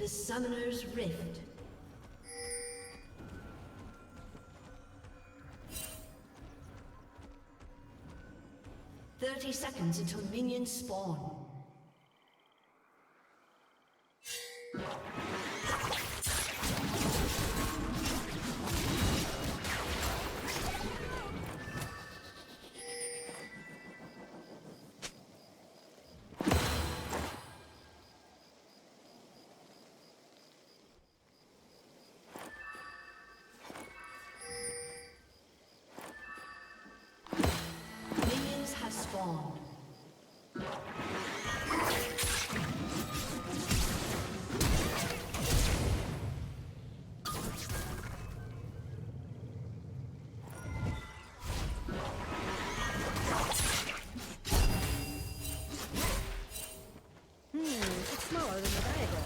The Summoner's Rift. "30 seconds until minions spawn." Minions have spawned. It's smaller than the diagram.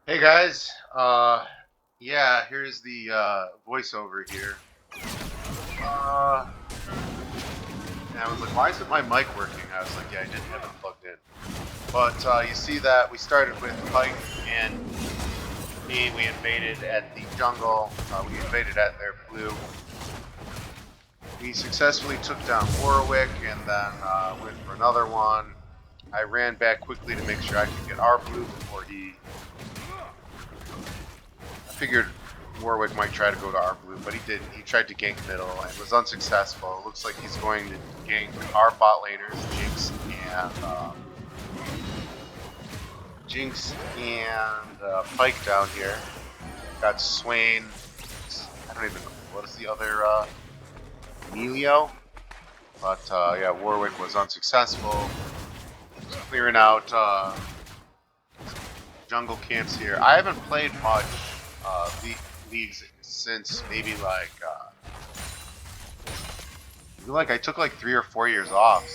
Hey guys, yeah, here's the voiceover here. And I was like, why isn't my mic working? I was like, yeah, I didn't have it plugged in. But you see that we started with Pike and me. We invaded at the jungle. We invaded at their blue. We successfully took down Warwick and then went for another one. I ran back quickly to make sure I could get our blue before he... I figured Warwick might try to go to our blue, but he didn't. He tried to gank middle and was unsuccessful. It looks like he's going to gank our bot laners, Jinx and Pike down here. Got Swain. I don't even know. What is the other? Emilio? But yeah, Warwick was unsuccessful. Just clearing out jungle camps here. I haven't played much leagues since maybe like I took like 3 or 4 years off,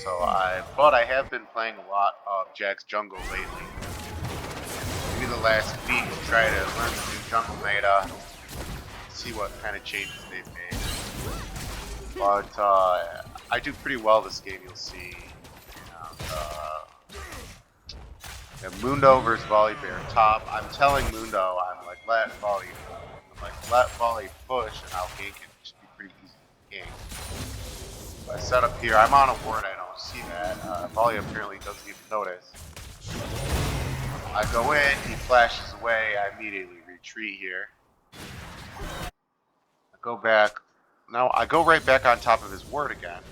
but I have been playing a lot of Jax Jungle lately. Maybe the last week to try to learn the new jungle meta, see what kind of changes they've made. But I do pretty well this game, you'll see. And, Mundo versus Volley Bear top. I'm telling Mundo, I'm like, let Volley push and I'll gank it. It should be pretty easy to gank. So I set up here. I'm on a ward, I don't see that. Volley apparently doesn't even notice. I go in, he flashes away, I immediately retreat here. I go back. Now I go right back on top of his ward again.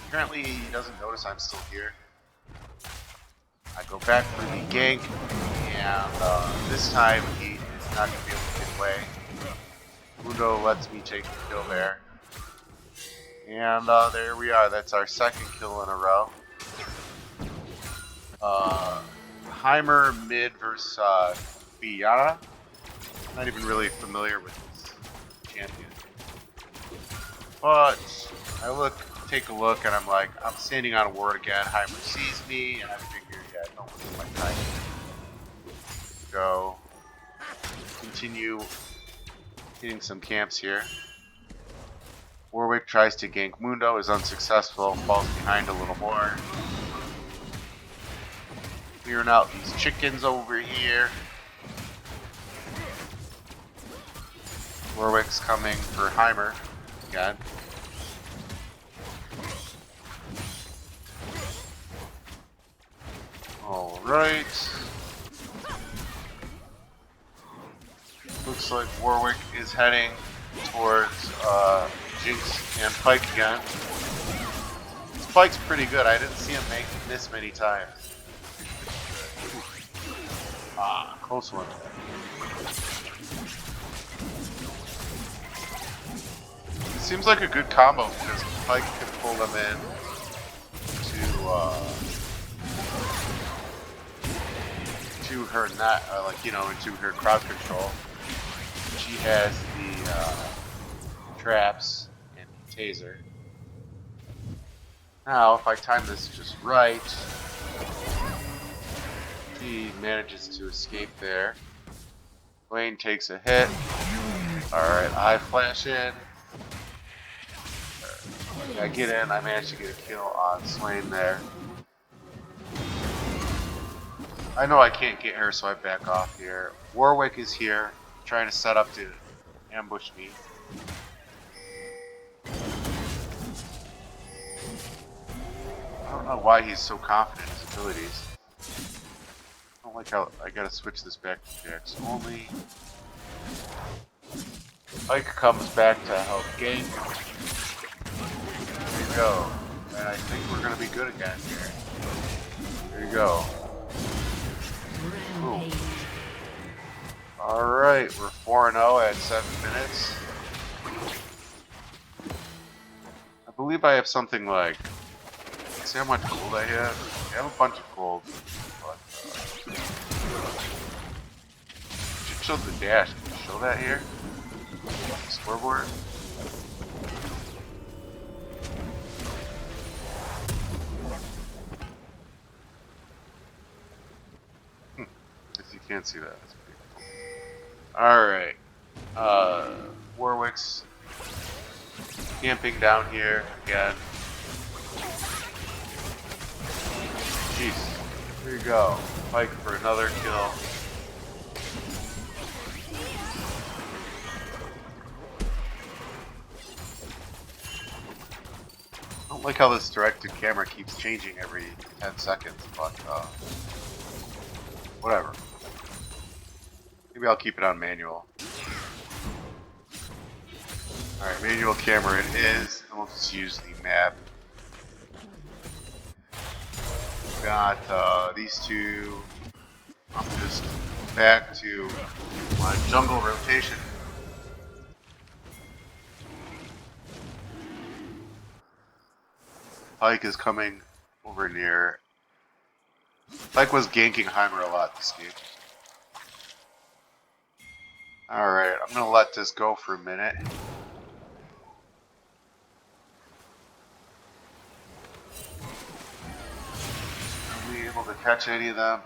Apparently he doesn't notice I'm still here. I go back for the gank, and this time he is not going to be able to get away. Mundo lets me take the kill there. And there we are, that's our second kill in a row. Heimer mid versus Fiara. I'm not even really familiar with this champion. But I take a look, and I'm like, I'm standing on a ward again. Heimer sees me, and I figure, yeah, don't waste my time. Go. Continue hitting some camps here. Warwick tries to gank Mundo, is unsuccessful, falls behind a little more. Clearing out these chickens over here. Warwick's coming for Heimer again. Alright. Looks like Warwick is heading towards Jinx and Pike again. This Pike's pretty good. I didn't see him make this many times. Ah, close one. It seems like a good combo because Pike can pull them in to her not into her crowd control. She has the traps and the taser. Now, if I time this just right, he manages to escape there. Wayne takes a hit. Alright, I flash in. I get in, I managed to get a kill on Swain there. I know I can't get her, so I back off here. Warwick is here, trying to set up to ambush me. I don't know why he's so confident in his abilities. I don't like how I gotta switch this back to Jax only. Ike comes back to help gank. There you go. And I think we're gonna be good again here. There you go. Alright, we're 4-0 at 7 minutes. I believe I have something like... See how much gold I have? I have a bunch of gold. But, should show the dash. Can you show that here? Scoreboard? If you can't see that, that's pretty cool. Alright. Warwick's camping down here again. Jeez. Here you go. Pike for another kill. I don't like how this directed camera keeps changing every 10 seconds, but whatever. Maybe I'll keep it on manual. Alright, manual camera it is, and we'll just use the map. Got these two. I'm just back to my jungle rotation. Pike is coming over near. Pike was ganking Heimer a lot this game. Alright, I'm gonna let this go for a minute. Are we able to catch any of them?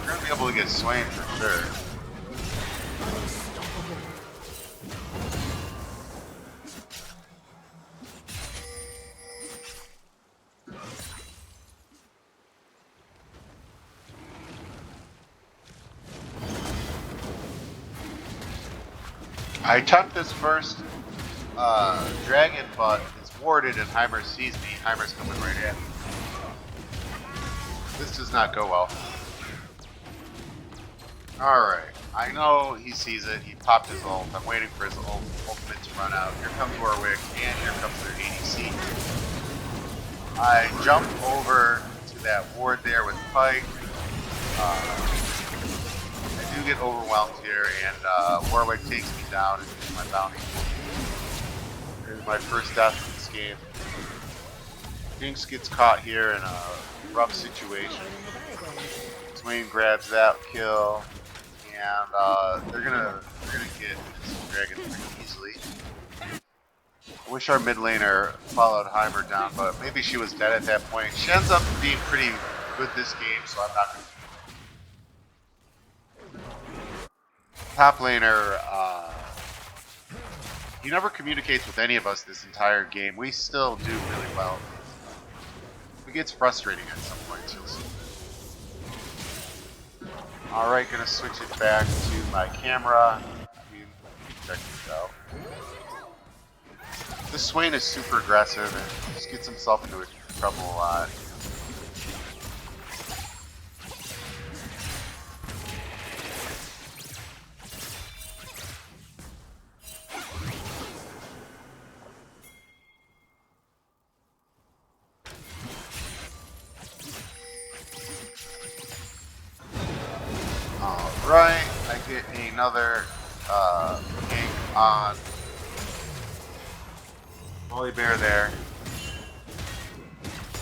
We're gonna be able to get Swain for sure. I took this first dragon, but it's warded and Heimer sees me. Heimer's coming right at me. This does not go well. Alright, I know he sees it. He popped his ult. I'm waiting for his ultimate to run out. Here comes Warwick, and here comes their ADC. I jump over to that ward there with Pike. I do get overwhelmed here, and Warwick takes me down and gets my bounty. There's my first death in this game. Jinx gets caught here in a rough situation. Swain grabs that kill, and they're gonna get this dragon pretty easily. I wish our mid laner followed Heimer down, but maybe she was dead at that point. She ends up being pretty good this game, so I'm not gonna. Top laner, he never communicates with any of us this entire game. We still do really well. It gets frustrating at some point, you'll see. Alright, gonna switch it back to my camera. Check this out. This Swain is super aggressive and just gets himself into trouble a lot. Alright, I get another gank on Volibear there.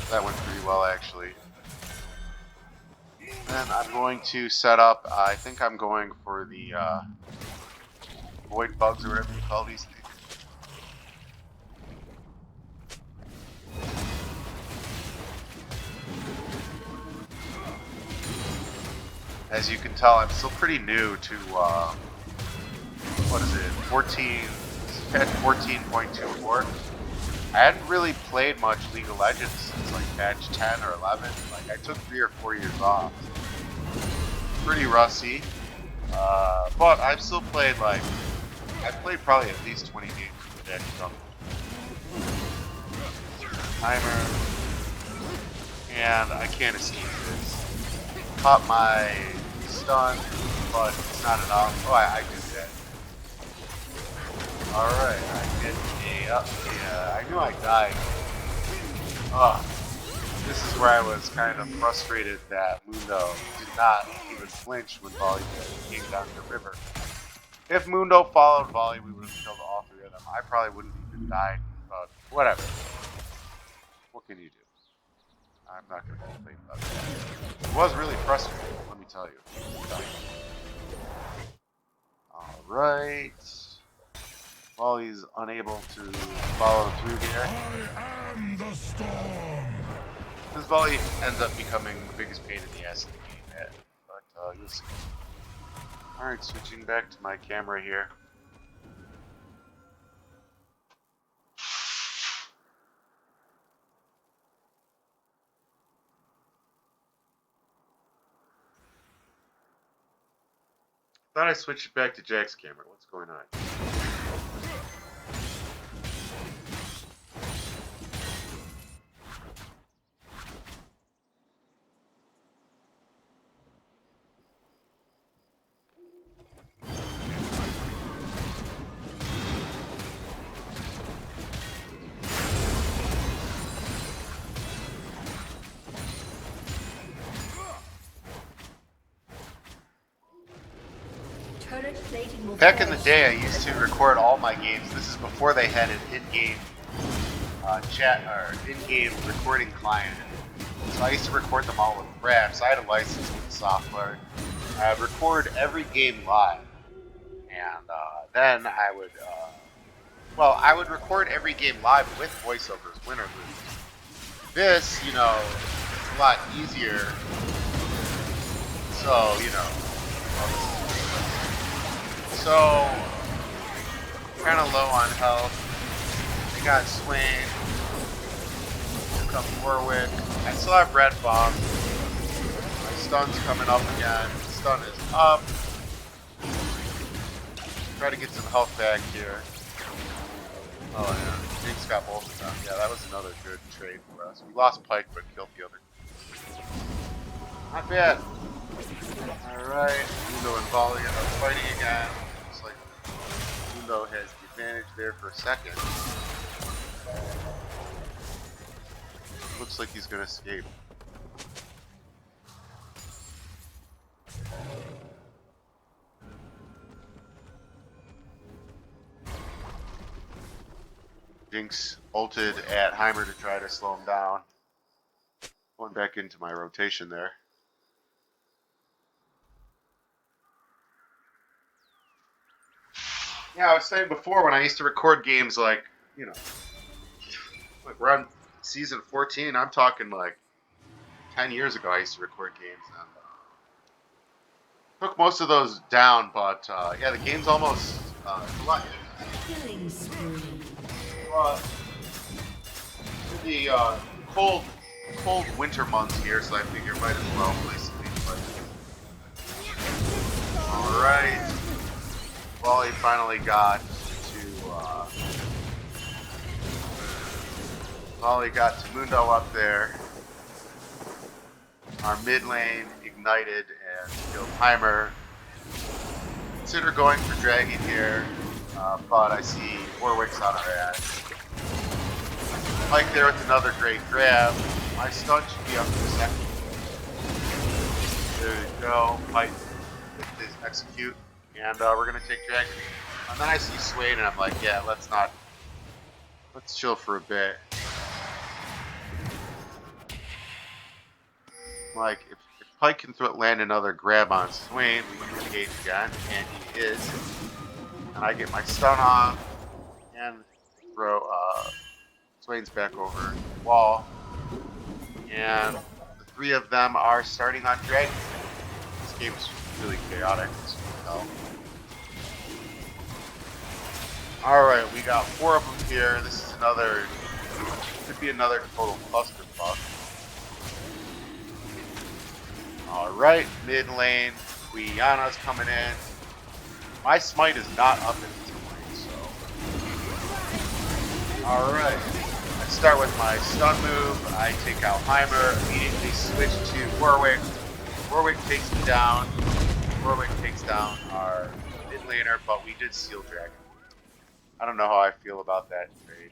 That went pretty well actually. Then I'm going to set up, I think I'm going for the void bugs or whatever you call these things. As you can tell, I'm still pretty new to, what is it, 14.24. I hadn't really played much League of Legends since like patch 10 or 11. Like I took 3 or 4 years off. Pretty rusty. But I've still played like, I've played probably at least 20 games with Jax Jungle. Timer. And I can't escape this. Pop my stun, but it's not enough. Oh, I do that. Alright, I get yeah, I knew I died. This is where I was kind of frustrated that Mundo did not even flinch when Volley came down the river. If Mundo followed Volley, we would have killed all 3 of them. I probably wouldn't even died, but whatever. What can you do? I'm not going to complain about that. It was really frustrating, let me tell you. Alright. Volley's unable to follow through here. I am the storm. This Volley ends up becoming the biggest pain in the ass in the game, but you'll see. Alright, switching back to my camera here. Thought I switched it back to Jack's camera. What's going on? Back in the day, I used to record all my games. This is before they had an in-game chat or in-game recording client. So I used to record them all with Brad. So I had a license with the software. I would record every game live, and then I would, I would record every game live with voiceovers, win or lose. This, you know, is a lot easier. So, you know. So, kind of low on health. I got Swain. Here comes Warwick. I still have Red Bomb. My stun's coming up again. Stun is up. Try to get some health back here. Oh yeah, Jake's got both of them. Yeah, that was another good trade for us. We lost Pike, but killed the other. Not bad. Alright, Mundo and Volley end up fighting again. Looks like Mundo has the advantage there for a second. Looks like he's gonna escape. Jinx ulted at Heimer to try to slow him down. Going back into my rotation there. Yeah, I was saying before when I used to record games like, you know, like we're on season 14, I'm talking like 10 years ago I used to record games and took most of those down, but yeah, the game's almost a lot. Killing spree. The cold winter months here, so I figure might as well play some games like Volley finally got to Mundo up there. Our mid lane ignited and killed Heimer. Consider going for Dragon here, but I see Warwick's on our ass. Mike there with another great grab. My stun should be up in a second. There you go. Mike with his execute. And we're going to take Dragon. And then I see Swain and I'm like, yeah, let's chill for a bit. Like, if Pike can land another grab on Swain, we can engage again, and he is. And I get my stun off, and throw Swain's back over the wall. And the three of them are starting on Dragon. This game is really chaotic, as you can tell. Alright, we got 4 of them here. This is could be another total clusterfuck. Alright, mid lane, Quiana's coming in. My smite is not up in this point, so. Alright, I start with my stun move, I take out Heimer, immediately switch to Warwick. Warwick takes me down. Warwick takes down our mid laner, but we did steal Dragon. I don't know how I feel about that trade.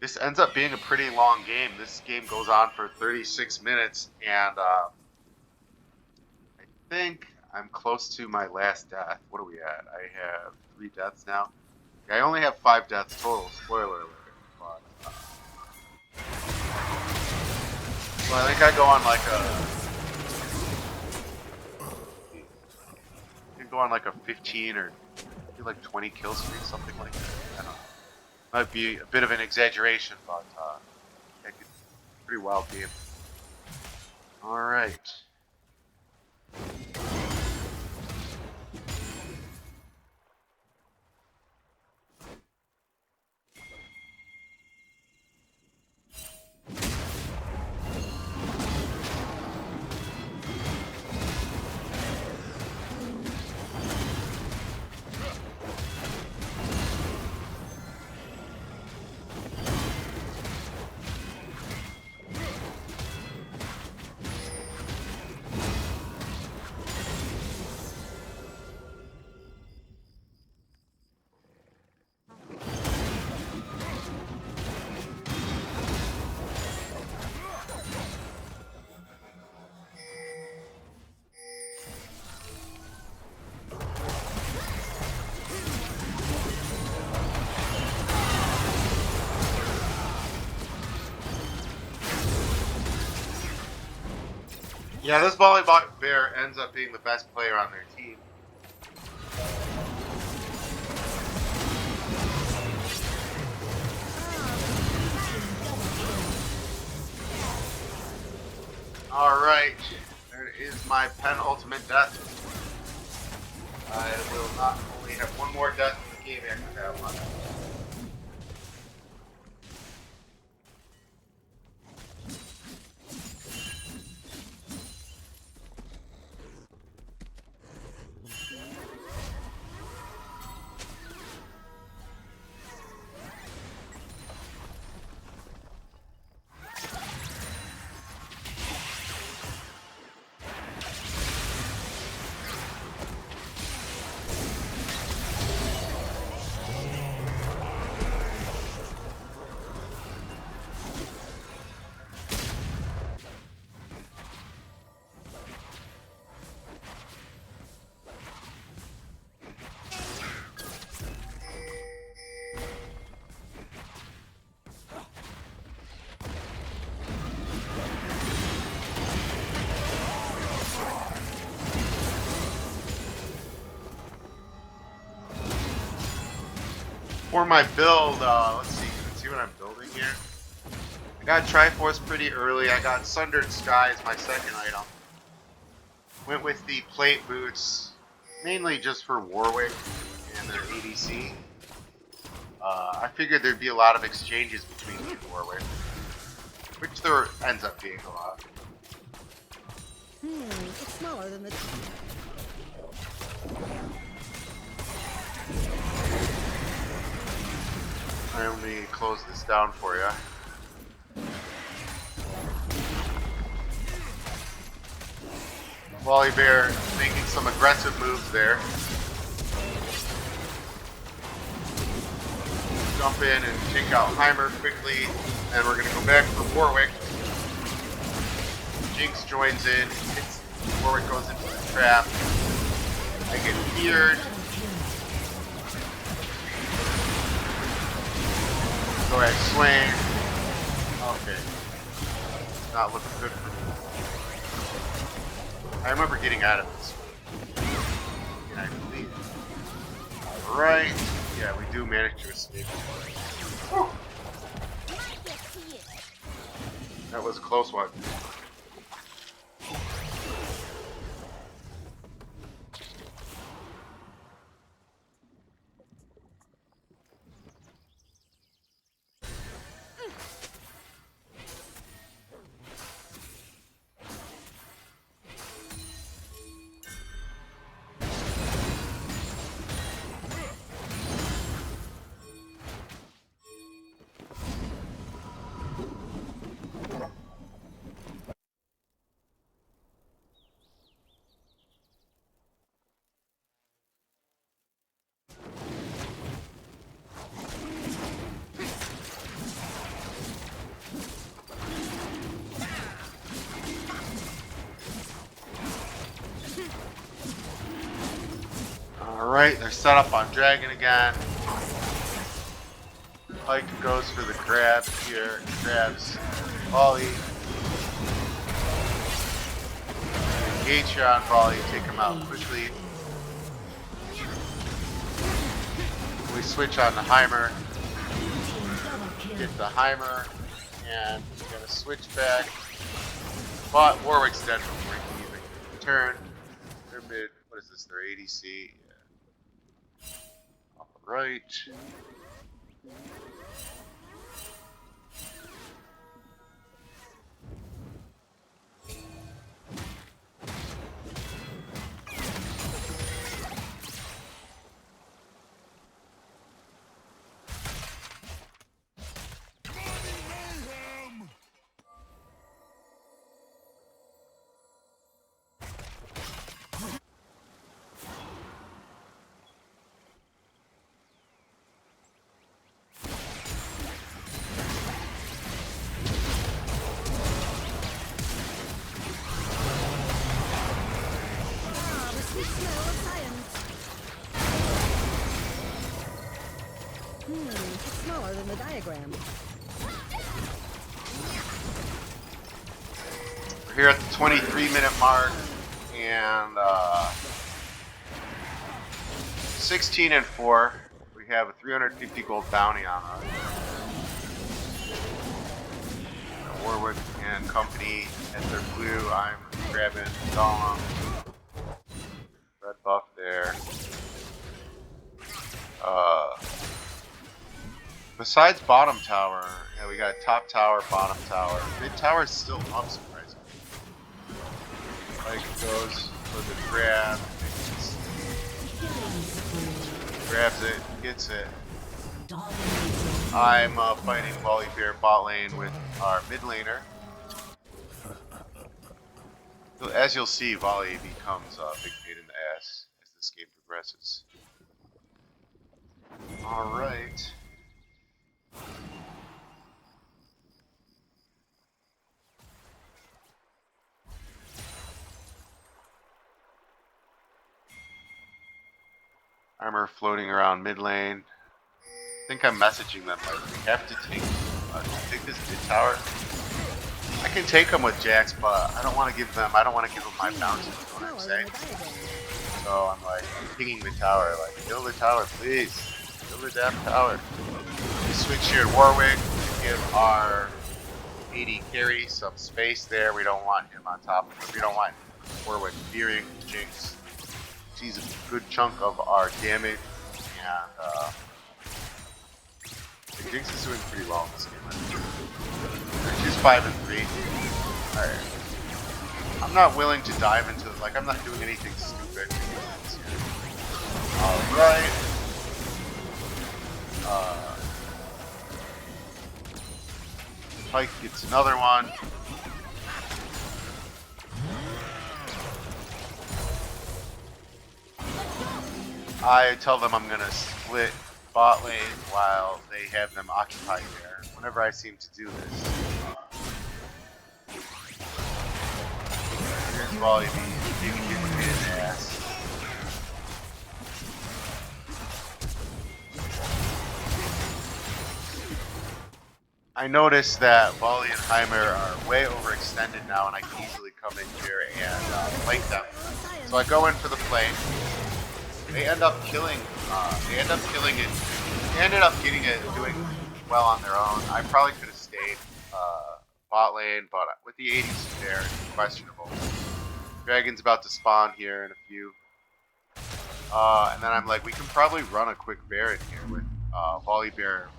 This ends up being a pretty long game. This game goes on for 36 minutes, and I think I'm close to my last death. What are we at? I have 3 deaths now. I only have 5 deaths total, spoiler alert. But, so I think I go on like a 15 or maybe like 20 kill streak, something like that. I don't know. Might be a bit of an exaggeration, but it could pretty wild game. All right. Yeah, this Volleybot Bear ends up being the best player on their team. Alright, there is my penultimate death. I will not only have one more death in the game after that one. For my build, let's see, you can see what I'm building here. I got Triforce pretty early. I got Sundered Sky as my second item. Went with the plate boots, mainly just for Warwick and their ADC. I figured there'd be a lot of exchanges between me and Warwick, which there ends up being a lot. It's smaller than the... Alright, let me close this down for you. Wally Bear making some aggressive moves there. Jump in and take out Heimer quickly, and we're going to go back for Warwick. Jinx joins in, hits, Warwick goes into the trap. I get feared. Go ahead, swing. Okay. Not looking good for me. I remember getting out of this one. And I believe. Alright. Yeah, we do manage to escape. Whew. That was a close one. Alright, they're set up on Dragon again. Pike goes for the grab here, grabs Volley. Engage you on Volley, take him out quickly. We switch on the Heimer. Get the Heimer, and we're gonna switch back. But Warwick's dead before he can even turn. They're mid, what is this, their ADC? Right. It's smaller than the diagram. We're here at the 23-minute mark, and 16-4. We have a 350 gold bounty on us. Warwick and company at their blue. I'm grabbing Golem. Red buff there. Besides bottom tower, yeah, we got top tower, bottom tower. Mid tower is still up, surprisingly. Like goes for the grab, grabs it, gets it. I'm fighting Wally Bear bot lane with our mid laner. So as you'll see, Volley becomes a big pain in the ass as this game progresses. Alright. Armor floating around mid lane. I think I'm messaging them like we have to take this mid tower. I can take them with Jax, but I don't want to give them my bounty, you know what I'm saying? So I'm like, I'm pinging the tower, like, kill the tower, please. Kill the damn tower. We switch here to Warwick to give our AD carry some space there. We don't want him on top of him. We don't want Warwick fearing Jinx. She's a good chunk of our damage, and Jinx is doing pretty well in this game. She's 5-3. Alright. I'm I'm not willing to dive into it. Like, I'm not doing anything stupid. Alright. Pike gets another one. I tell them I'm gonna split bot lane while they have them occupied there. Whenever I seem to do this. Here's Volley B. You can get me his ass. I noticed that Volley and Heimer are way overextended now, and I can easily come in here and flank them. So I go in for the flank. They end up killing. They end up killing it. They ended up getting it, doing well on their own. I probably could have stayed bot lane, but with the 80s there, it's questionable. Dragon's about to spawn here in a few. And then I'm like, we can probably run a quick Baron here with Volley Baron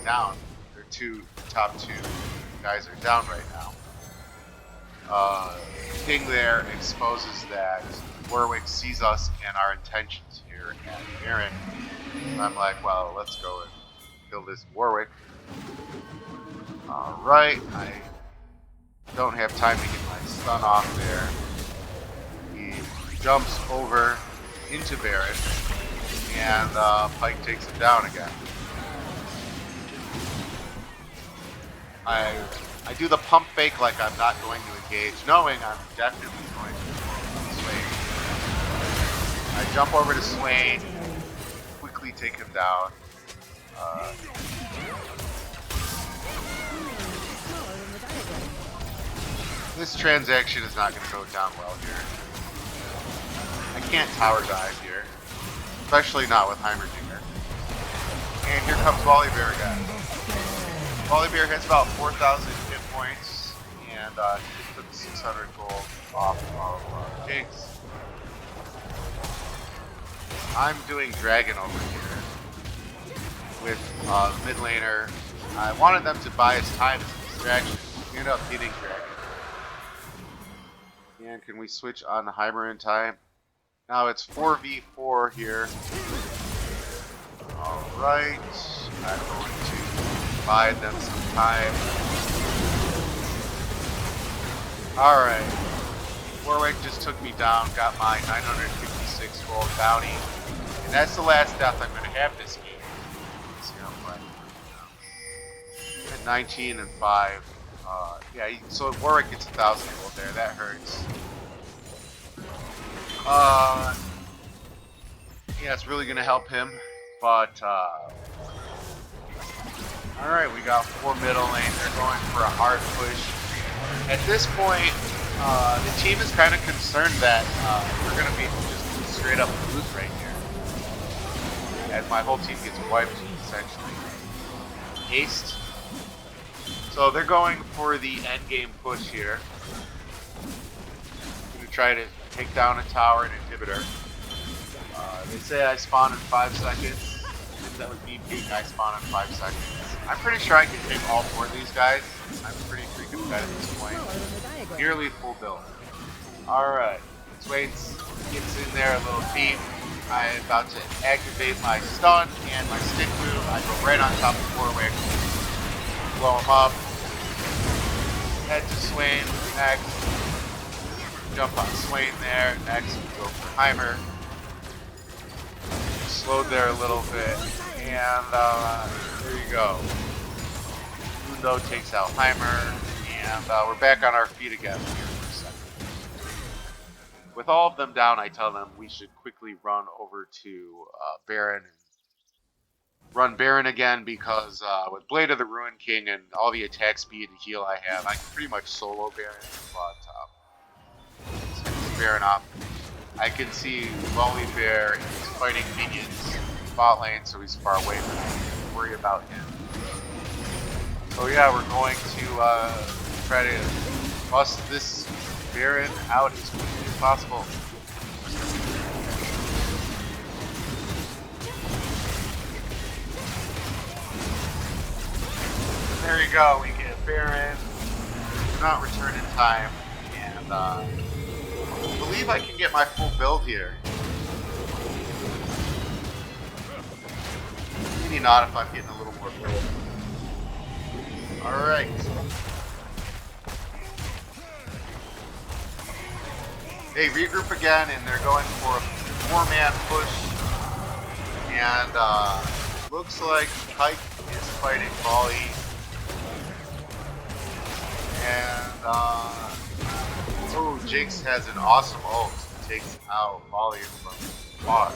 down. The top two guys are down right now. King there exposes that Warwick sees us and our intentions here at Baron. And I'm like, well, let's go and kill this Warwick. Alright, I don't have time to get my stun off there. He jumps over into Baron, and Pike takes him down again. I do the pump fake like I'm not going to engage, knowing I'm definitely going to Swain. I jump over to Swain, quickly take him down. This transaction is not going to go down well here. I can't tower dive here, especially not with Heimerdinger. And here comes Volibear again. Volibear hits about 4,000 hit points, and he took 600 gold off of Jax. I'm doing Dragon over here with the mid laner. I wanted them to buy us time as a distraction. We ended up hitting Dragon. And can we switch on the Heimer in time? Now it's 4v4 here. Alright. I'm going to buy them some time. Alright. Warwick just took me down, got my 956 gold bounty. And that's the last death I'm going to have this game. Let's see how I'm playing. At 19 and 5. Yeah, so Warwick gets 1,000 gold there. That hurts. Yeah, it's really going to help him. But, alright, we got 4 middle lane. They're going for a hard push. At this point, the team is kind of concerned that we're going to be just straight up lose right here. And my whole team gets wiped, essentially. Aced. So they're going for the end game push here. I'm going to try to take down a tower and inhibitor. They say I spawn in 5 seconds. If that would be peak, I spawn in 5 seconds. I'm pretty sure I can take all 4 of these guys. I'm pretty freaking good at this point. Nearly full build. Alright. Swaits gets in there a little deep. I'm about to activate my stun and my stick move. I go right on top of Warwick. Blow him up. Head to Swain. Next. Jump on Swain there. Next, we go for Heimer. Slowed there a little bit. And there you go. Mundo takes out Heimer. And we're back on our feet again here for a second. With all of them down, I tell them we should quickly run over to Baron and run Baron again, because with Blade of the Ruin King and all the attack speed and heal I have, I can pretty much solo Baron, but Baron off. I can see Volibear is fighting minions in bot lane, so he's far away from me. I don't worry about him. So yeah, we're going to try to bust this Baron out as quickly as possible. There you go, we get Baron. Do not return in time, and I believe I can get my full build here. Maybe not if I'm getting a little more build. Alright. They regroup again and they're going for a 4-man push. And looks like Kite is fighting Volley. And oh, Jax has an awesome ult. Takes out Volley from Boss.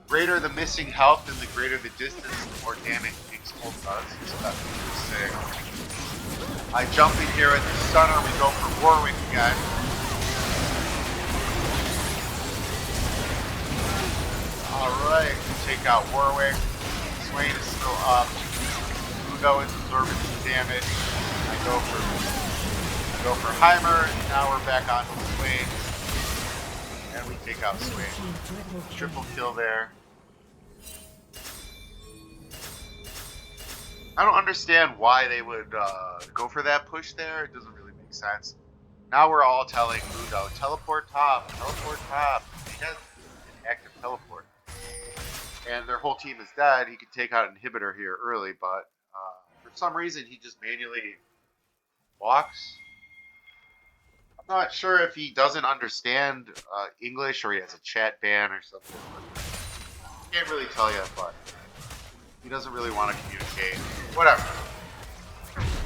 Greater the missing health and the greater the distance, the more damage Jax ult does. So that's sick. I jump in here at the center. We go for Warwick again. Alright, take out Warwick. Swain is still up. Mundo is absorbing some damage. I go for Heimer, and now we're back on to Swain. And we take out Swain. Triple kill there. I don't understand why they would go for that push there. It doesn't really make sense. Now we're all telling Mundo, teleport top, teleport top. He has an active teleport. And their whole team is dead. He could take out an inhibitor here early, but for some reason he just manually walks. I'm not sure if he doesn't understand English or he has a chat ban or something. Can't really tell you, but he doesn't really want to communicate. Whatever.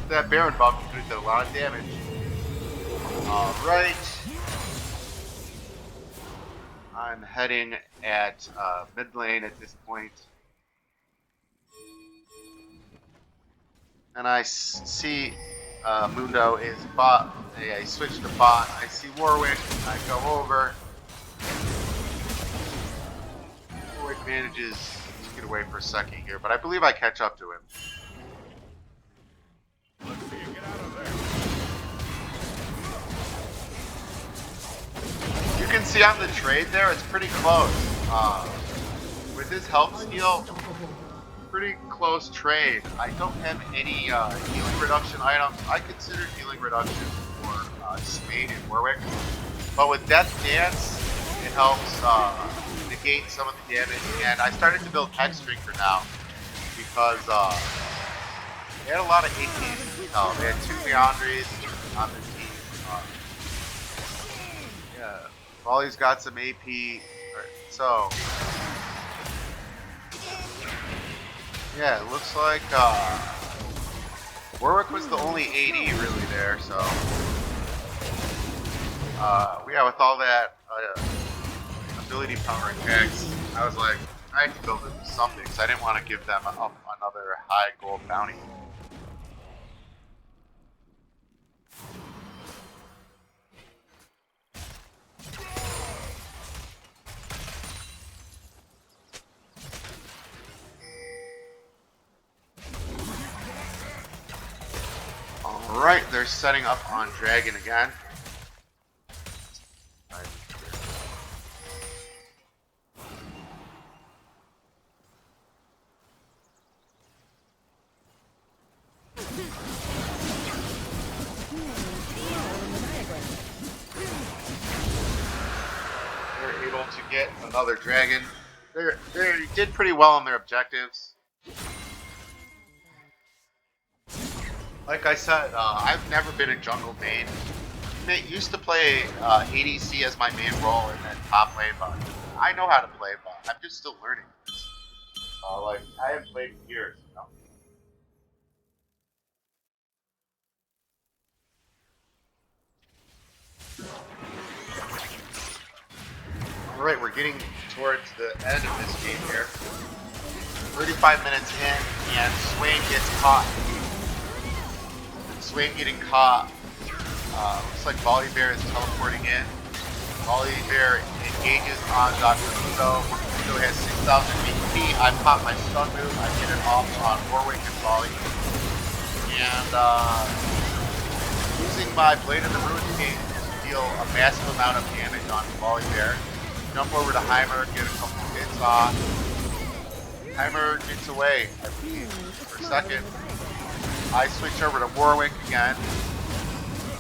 That Baron buff could have done a lot of damage. Alright. I'm heading at mid lane at this point. And I see Mundo is bot. I switched to bot. I see Warwick. I go over. Warwick manages to get away for a second here, but I believe I catch up to him. Let's see you get out of there. You can see on the trade there, it's pretty close. With his health steal, pretty close trade. I don't have any healing reduction items. I consider healing reduction for Spade and Warwick. But with Death Dance, it helps negate some of the damage. And I started to build Hexdrinker now because they had a lot of APs. They had 2 Leandries on their team. Yeah, Volley's got some AP. So, yeah, it looks like Warwick was the only AD really there, so yeah, with all that ability power and Jax, I was like, I had to build something, because I didn't want to give them another high gold bounty. Alright, they're setting up on Dragon again. They're able to get another Dragon. They did pretty well on their objectives. Like I said, I've never been a jungle main. I used to play ADC as my main role and then top lane, but I know how to play, but I'm just still learning. Like, I haven't played in years, you know? Alright, we're getting towards the end of this game here. 35 minutes in, and Swain gets caught. Swain getting caught. Looks like Volibear is teleporting in. Volibear engages on Dr. Mundo. Mundo has 6,000 HP. I pop my stun move. I get it off on Warwick and Volley. And using my Blade of the Runescape to deal a massive amount of damage on Volibear. Jump over to Heimer, get a couple hits off. Heimer gets away, I believe, for a second. I switch over to Warwick again.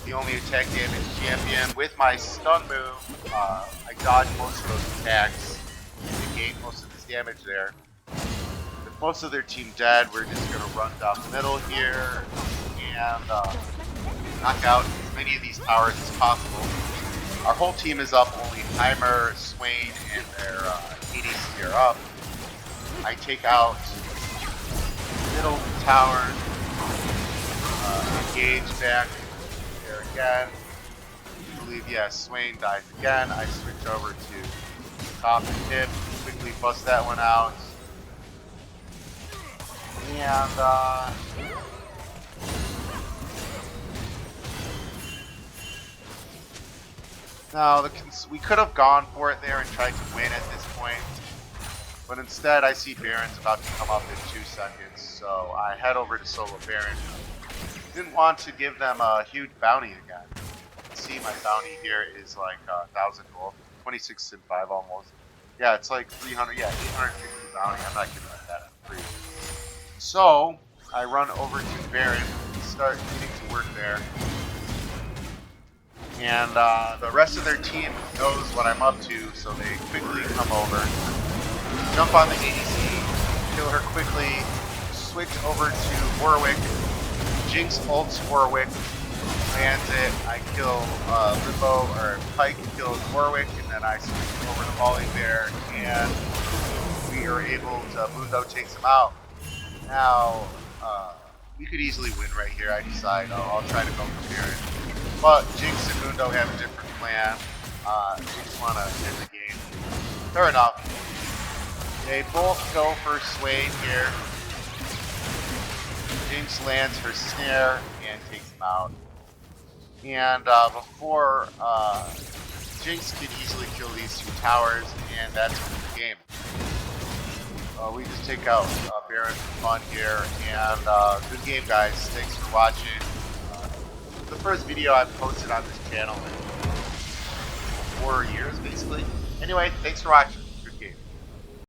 the only attack damage champion. With my stun move, I dodge most of those attacks and gain most of this damage there. With most of their team dead, we're just going to run down the middle here and knock out as many of these towers as possible. Our whole team is up, only Heimer, Swain, and their ADC are up. I take out middle tower, engage back there again. I believe, yeah, Swain dies again. I switch over to top and tip, quickly bust that one out. And no, we could have gone for it there and tried to win at this point, but instead I see Baron's about to come up in 2 seconds, so I head over to solo Baron. Didn't want to give them a huge bounty again. You can see my bounty here is like 1,000 gold, 26 and 5 almost. Yeah, it's like 300, yeah, 850 bounty. I'm not giving that for free. So I run over to Baron, start getting to work there. And the rest of their team knows what I'm up to, so they quickly come over, jump on the ADC, kill her quickly, switch over to Warwick, Jinx ults Warwick, lands it, I kill Limbo, or Pike kills Warwick, and then I switch over to Volley there, and we are able to, Mundo takes him out. Now, we could easily win right here. I decide, I'll try to go for Baron. But Jinx and Mundo have a different plan. They just want to end the game. Fair enough. They both go for Swain here. Jinx lands her snare and takes him out. And before Jinx could easily kill these 2 towers, and that's the game. We just take out Baron for fun here, and good game, guys. Thanks for watching. The first video I've posted on this channel in 4 years, basically. Anyway, thanks for watching.